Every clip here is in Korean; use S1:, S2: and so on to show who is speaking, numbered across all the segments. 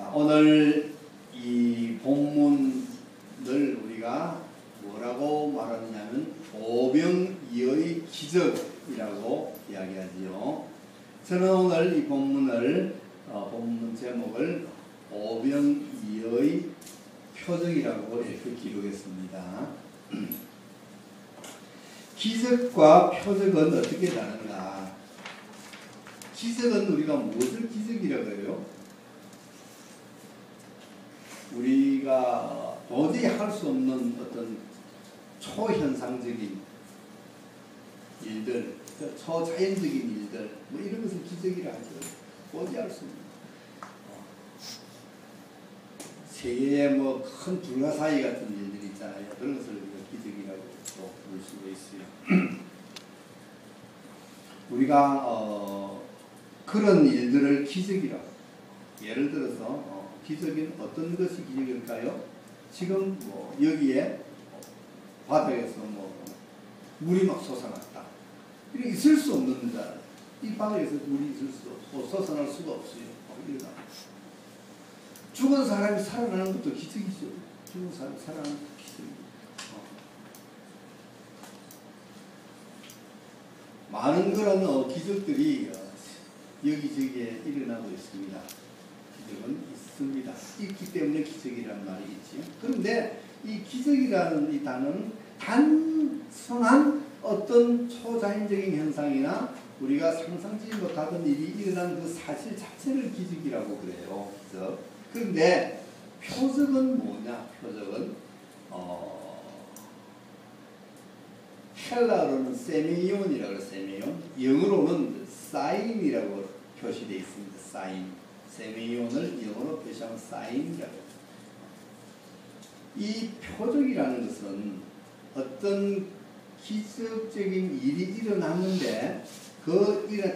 S1: 자, 오늘 이 본문을 우리가 뭐라고 말하느냐면 오병이어의 기적이라고 이야기하지요. 저는 오늘 이 본문을 본문 제목을 오병이어의 표적이라고 이렇게 기록했습니다. 기적과 표적은 어떻게 다른가? 기적은 우리가 무엇을 기적이라고 해요? 우리가 도저히 할 수 없는 어떤 초현상적인 일들, 초자연적인 일들, 뭐 이런 것을 기적이라 하죠. 도저히 할 수 없는. 세계의 뭐 큰 불가사의 같은 일들이 있잖아요. 그런 것을 우리가 기적이라고 또 부를 수가 있어요. 우리가 그런 일들을 기적이라고. 예를 들어서 기적인 어떤 것이 기적일까요? 지금 뭐 여기에 바닥에서 뭐 물이 막 솟아났다. 이렇게 있을 수 없는 자. 이 바닥에서 물이 있을 수 없고 솟아날 수가 없어요. 이러다. 죽은 사람이 살아나는 것도 기적이죠. 죽은 사람이 살아나는 것도 기적이죠. 많은 그런 기적들이 여기저기에 일어나고 있습니다. 기적은 있습니다. 있기 때문에 기적이라는 말이 있지. 그런데 이 기적이라는 이 단어는 단순한 어떤 초자연적인 현상이나 우리가 상상지 못하던 일이 일어난 그 사실 자체를 기적이라고 그래요. 기적. 그런데 표적은 뭐냐? 표적은 헬라어로는 세메이온이라고 해요. 세메이온. 영어로는 사인이라고 표시되어 있습니다. 사인. 세메이온을 영어로 표시하면 사인이라고 해요. 이 표적이라는 것은 어떤 기적적인 일이 일어났는데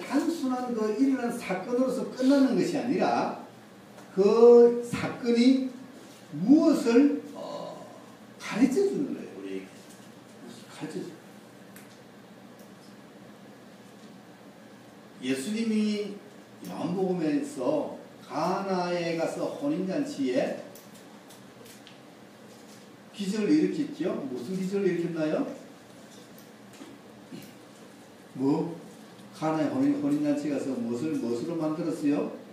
S1: 단순한 그 일어난 사건으로서 끝나는 것이 아니라 그 사건이 무엇을 가르쳐 주는 거예요. 우리에게. 가르쳐 주는 거예요. 예수님이 요한복음에서 가나에 가서 혼인잔치에 기적을 일으켰죠. 무슨 기적을 일으켰나요? 뭐? 가나에 혼인잔치 가서 무엇으로 만들었어요?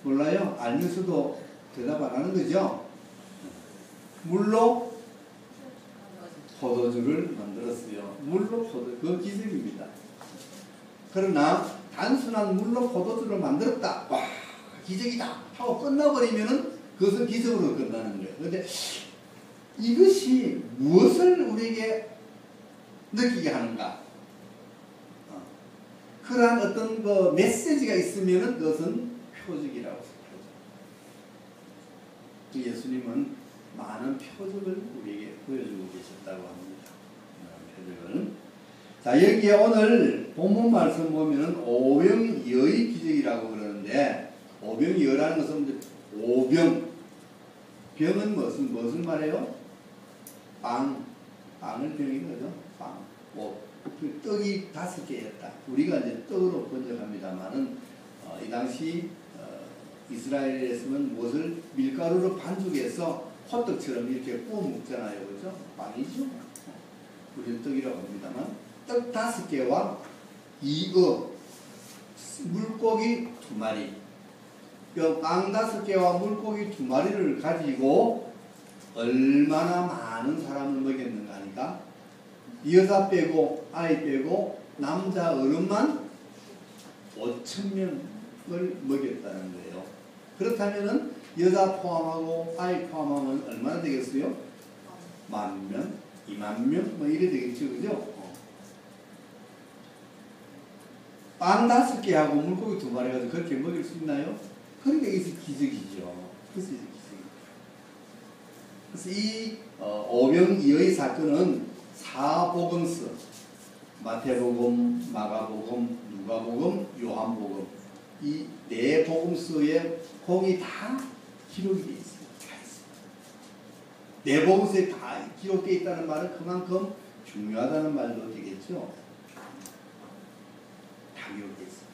S1: 몰라요? 알면서도 대답 안 하는 거죠? 물로 포도주를 만들었어요. 물로 포도주. 그 기적입니다. 그러나 단순한 물로 포도주를 만들었다. 와, 기적이다. 하고 끝나버리면은 그것은 기적으로 끝나는 거예요. 그런데 이것이 무엇을 우리에게 느끼게 하는가? 그러한 어떤 그 메시지가 있으면은 그것은 표적이라고 해요. 표적. 예수님은 많은 표적을 우리에게 보여주고 계셨다고 합니다. 표적을. 자, 여기에 오늘 본문 말씀 보면은 오병이어의 기적이라고 그러는데, 오병이어라는 것은 오병. 병은 무엇을 말해요? 빵을 병인 거죠. 빵. 떡이 5개였다. 우리가 이제 떡으로 번역합니다만은 이 당시 이스라엘에서는 무엇을 밀가루로 반죽해서 호떡처럼 이렇게 구워 먹잖아요. 그죠? 빵이죠. 우리는 떡이라고 합니다만 떡 5개와 이어 물고기 2마리. 빵 5개와 물고기 2마리를 가지고 얼마나 많은 사람을 먹였는가 하니까 여자 빼고 아이 빼고 남자 어른만 5,000명을 먹였다는 거예요. 그렇다면은 여자 포함하고 아이 포함하면 얼마나 되겠어요? 10,000명, 20,000명 뭐 이래 되겠죠, 그죠? 빵 5개하고 물고기 2마리 가지고 그렇게 먹일 수 있나요? 그러니까 이게 기적이죠. 그래서 이제 기적이죠. 그래서 이 오병이어의 사건은 사복음서, 마태복음, 마가복음, 누가복음, 요한복음 이 4복음서에 거기 다 기록이 되어 있습니다. 4복음서에 다 기록되어 있다는 말은 그만큼 중요하다는 말도 되겠죠. 다 기록되어 있습니다.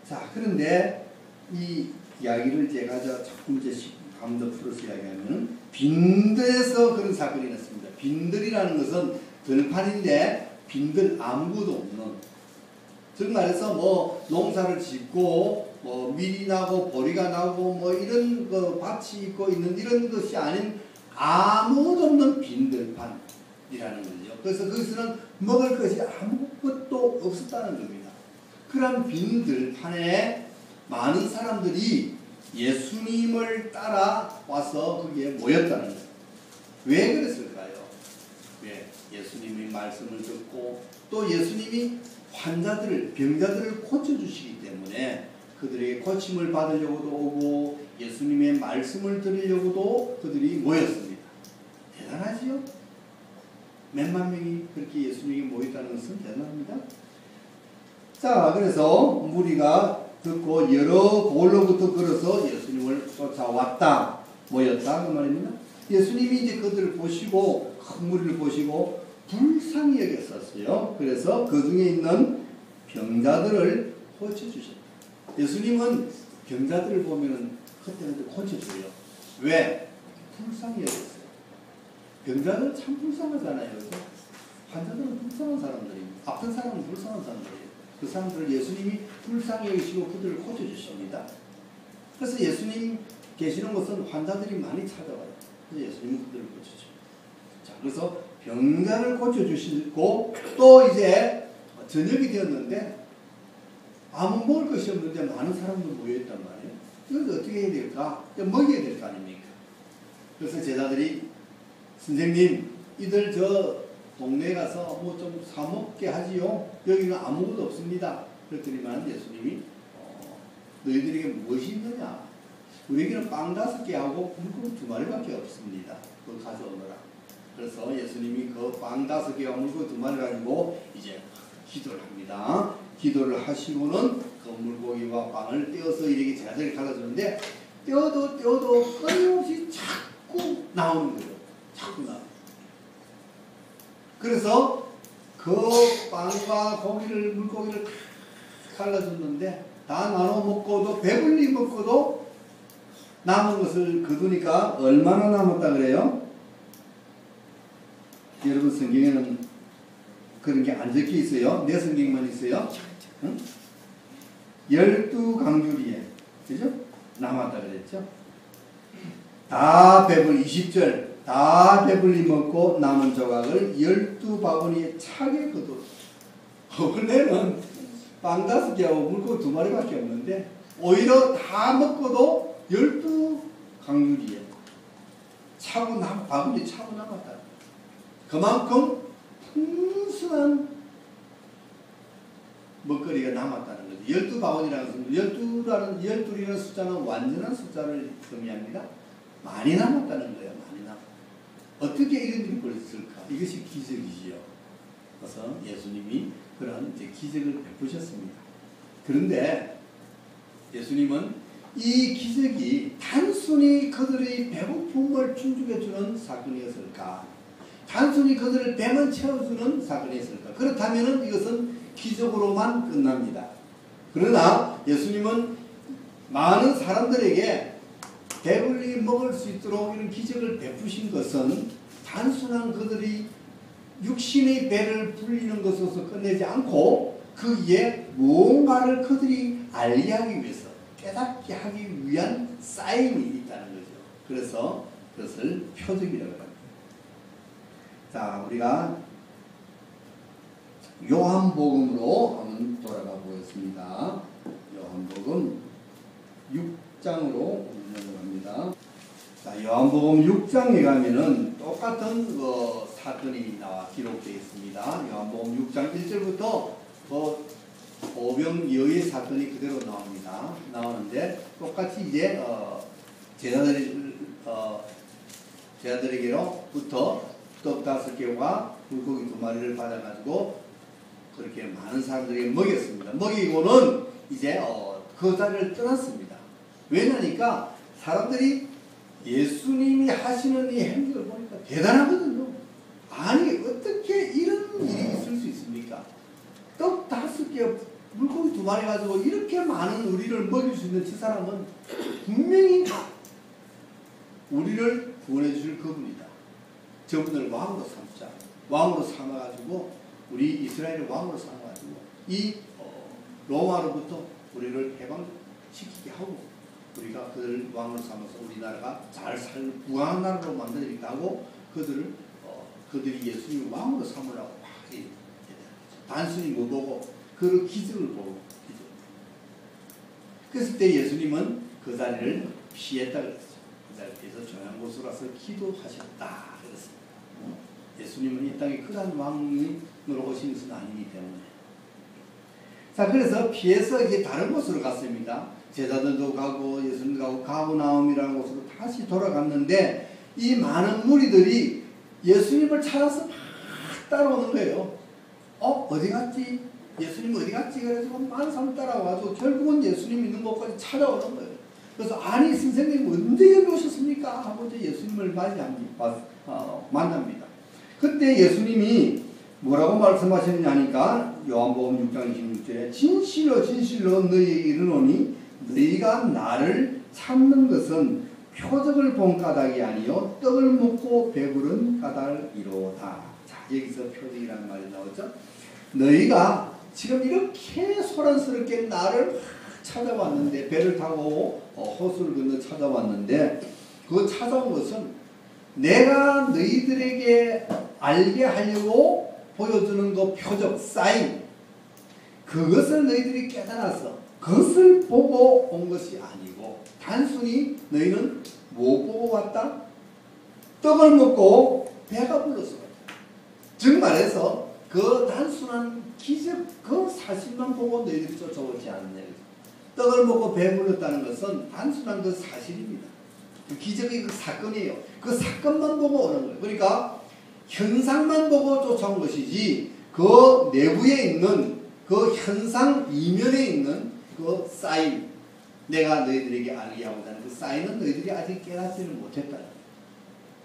S1: 자, 그런데 이 이야기를 제가 자꾸 이제 감도 풀어서 이야기하면 빈들에서 그런 사건이 났습니다. 빈들이라는 것은 들판인데 빈들 아무것도 없는, 즉 말해서 뭐 농사를 짓고 뭐 밀이 나고 보리가 나고 뭐 이런 거 밭이 있고 있는 이런 것이 아닌 아무것도 없는 빈들판이라는 거죠. 그래서 거기서는 먹을 것이 아무것도 없었다는 겁니다. 그런 빈들판에 많은 사람들이 예수님을 따라와서 거기에 모였다는 거예요. 왜 그랬을까요? 왜? 예수님의 말씀을 듣고 또 예수님이 환자들을, 병자들을 고쳐주시기 때문에 그들에게 고침을 받으려고도 오고 예수님의 말씀을 들으려고도 그들이 모였습니다. 대단하지요? 몇만 명이 그렇게 예수님이 모였다는 것은 대단합니다. 자, 그래서 무리가 듣고 여러 골로부터 걸어서 예수님을 쫓아왔다, 모였다 그 말입니다. 예수님이 이제 그들을 보시고 큰 무리를 보시고 불쌍히 여겼었어요. 그래서 그 중에 있는 병자들을 고쳐주셨다. 예수님은 병자들을 보면은 그때는 고쳐줘요. 왜? 불쌍히 여겼어요. 병자들은 참 불쌍하잖아요. 그래서 환자들은 불쌍한 사람들입니다. 아픈 사람은 불쌍한 사람들이에요. 그 사람들을 예수님이 불쌍히 여기시고 그들을 고쳐주십니다. 그래서 예수님 계시는 곳은 환자들이 많이 찾아와요. 그래서 예수님은 그들을 고쳐줍니다. 자, 그래서 병자를 고쳐주시고 또 이제 저녁이 되었는데 아무 먹을 것이 없는데 많은 사람들 모여있단 말이에요. 이걸 어떻게 해야 될까? 먹여야 될 거 아닙니까? 그래서 제자들이 선생님, 이들 저 동네에 가서 뭐 좀 사먹게 하지요. 여기는 아무것도 없습니다. 그랬더니만 예수님이 너희들에게 무엇이 있느냐? 우리에게는 빵 5개 하고 물고기 2마리밖에 없습니다. 그걸 가져오너라. 그래서 예수님이 그 빵 5개와 물고기 2마리 가지고 이제 기도를 합니다. 기도를 하시고는 그 물고기와 빵을 떼어서 이렇게 제자들에게 갈라주는데 떼어도 끊임없이 자꾸 나오는 거예요. 자꾸 나와요. 그래서 그 빵과 고기를, 물고기를 다 갈라줬는데 다 나눠 먹고도 배불리 먹고도 남은 것을 거두니까 얼마나 남았다 그래요? 여러분 성경에는 그런 게 안 적혀 있어요. 내 성경만 있어요. 응? 12강주리에 그죠? 남았다 그랬죠? 다 배불리 20절 다 배불리 먹고 남은 조각을 12바구니에 차게 거둬. 원래는 빵 5개하고 물고기 2마리밖에 없는데 오히려 다 먹고도 12강주리에 차고 바구니 차고 남았다. 그만큼 풍성한 먹거리가 남았다는 거죠. 12바구니라는 것은 12이라는 숫자는 완전한 숫자를 의미합니다. 많이 남았다는 거예요. 많이 남았다. 어떻게 이런 일이 벌어졌을까? 이것이 기적이지요. 그래서 예수님이 그런 이제 기적을 베푸셨습니다. 그런데 예수님은 이 기적이 단순히 그들의 배고픔을 충족해주는 사건이었을까? 단순히 그들을 배만 채워주는 사건이었을까? 그렇다면 이것은 기적으로만 끝납니다. 그러나 예수님은 많은 사람들에게 배불리 먹을 수 있도록 이런 기적을 베푸신 것은 단순한 그들이 육신의 배를 불리는 것으로서 끝내지 않고 그 위에 무언가를 그들이 알리하기 위해서 깨닫게 하기 위한 사인이 있다는 거죠. 그래서 그것을 표적이라고 합니다. 자, 우리가 요한복음으로 한번 돌아가 보겠습니다. 요한복음 6장으로 넘어갑니다. 자, 요한복음 6장에 가면은 똑같은 사건이 기록되어 있습니다. 요한복음 6장 1절부터 오병이어의 사건이 그대로 나옵니다. 나오는데 똑같이 이제 제자들에게로부터 떡 5개와 물고기 2마리를 받아가지고 그렇게 많은 사람들에게 먹였습니다. 먹이고는 이제 그 자리를 떠났습니다. 왜냐니까 사람들이 예수님이 하시는 이 행동을 보니까 대단하거든요. 아니 어떻게 이런 일이 있을 수 있습니까? 떡 5개, 물고기 2마리 가지고 이렇게 많은 우리를 먹일 수 있는 저 사람은 분명히 우리를 구원해 주실 그분이다. 저분을 왕으로 삼자. 왕으로 삼아가지고 우리 이스라엘을 왕으로 삼아가지고 이 로마로부터 우리를 해방시키게 하고 우리가 그들을 왕으로 삼아서 우리나라가 잘 살 부강한 나라로 만들어야겠다 하고 그들이 예수님을 왕으로 삼으라고 막 단순히 뭐 보고 그 기적을 보고 기적. 그랬을 때 예수님은 그 자리를 피했다 그랬어요. 그 자리에서 조용한 곳으로 와서 기도하셨다 그랬습니다. 예수님은 이 땅에 크한 왕으로 오신 것은 아니기 때문에. 자, 그래서 피해서 이제 다른 곳으로 갔습니다. 제자들도 가고 예수님도 가고 가버나움이라는 곳으로 다시 돌아갔는데 이 많은 무리들이 예수님을 찾아서 막 따라오는 거예요. 어디 갔지? 예수님 어디 갔지? 그래서 많은 사람 따라와가지고 결국은 예수님 있는 곳까지 찾아오는 거예요. 그래서 아니 선생님 언제 여기 오셨습니까? 하고 이제 예수님을 만납니다. 그때 예수님이 뭐라고 말씀하셨느냐 하니까 요한복음 6장 26절에 진실로 진실로 너희에게 이르노니 너희가 나를 찾는 것은 표적을 본 까닭이 아니요 떡을 먹고 배부른 까닭이로다. 자, 여기서 표적이라는 말이 나오죠. 너희가 지금 이렇게 소란스럽게 나를 찾아왔는데 배를 타고 호수를 건너 찾아왔는데 그 찾아온 것은 내가 너희들에게 알게 하려고 보여주는 그 표적, 사인, 그것을 너희들이 깨달아서 그것을 보고 온 것이 아니고 단순히 너희는 뭐 보고 왔다? 떡을 먹고 배가 불러서 왔다. 즉 말해서 그 단순한 기적, 그 사실만 보고 너희들이 쫓아오지 않느냐. 떡을 먹고 배불렀다는 것은 단순한 그 사실입니다. 그 기적의 그 사건이에요. 그 사건만 보고 오는 거예요. 그러니까 현상만 보고 쫓아온 것이지 그 내부에 있는 그 현상 이면에 있는 그 사인, 내가 너희들에게 알게 하고자 하는 그 사인은 너희들이 아직 깨닫지를 못했다.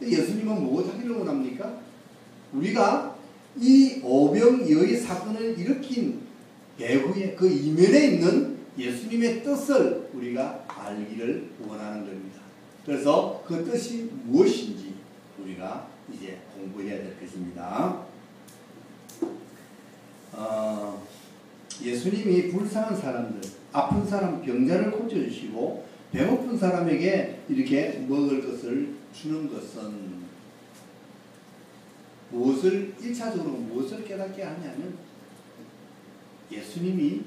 S1: 예수님은 뭐 하기를 원합니까? 우리가 이 오병이어의 사건을 일으킨 배후에 그 이면에 있는 예수님의 뜻을 우리가 알기를 원하는 겁니다. 그래서 그 뜻이 무엇인지 우리가 이제 공부해야 될 것입니다. 예수님이 불쌍한 사람들, 아픈 사람, 병자를 고쳐주시고 배고픈 사람에게 이렇게 먹을 것을 주는 것은 무엇을 1차적으로 무엇을 깨닫게 하냐면 예수님이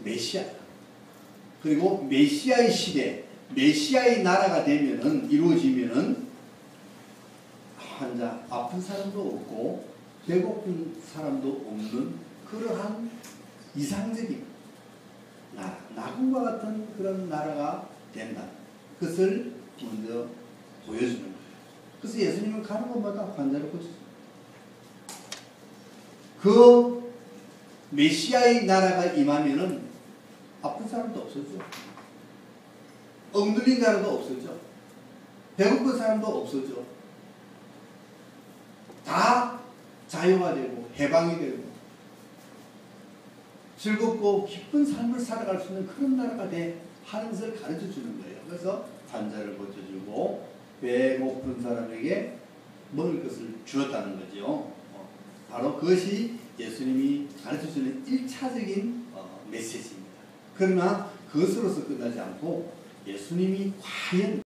S1: 메시아, 그리고 메시아의 시대, 메시아의 나라가 되면은 이루어지면은 환자, 아픈 사람도 없고 배고픈 사람도 없는 그러한 이상적인 나라, 낙원과 같은 그런 나라가 된다. 그것을 먼저 보여주는 거예요. 그래서 예수님은 가는 곳마다 환자를 고쳤어요. 그 메시아의 나라가 임하면은 아픈 사람도 없어져. 엉들린 사람도 없어져. 배고픈 사람도 없어져. 다 자유가 되고 해방이 되고 즐겁고 기쁜 삶을 살아갈 수 있는 그런 나라가 하는 것을 가르쳐 주는 거예요. 그래서 환자를 고쳐주고 배고픈 사람에게 먹을 것을 주었다는 거죠. 바로 그것이 예수님이 가르쳐 주는 1차적인 메시지입니다. 그러나 그것으로서 끝나지 않고 예수님이 과연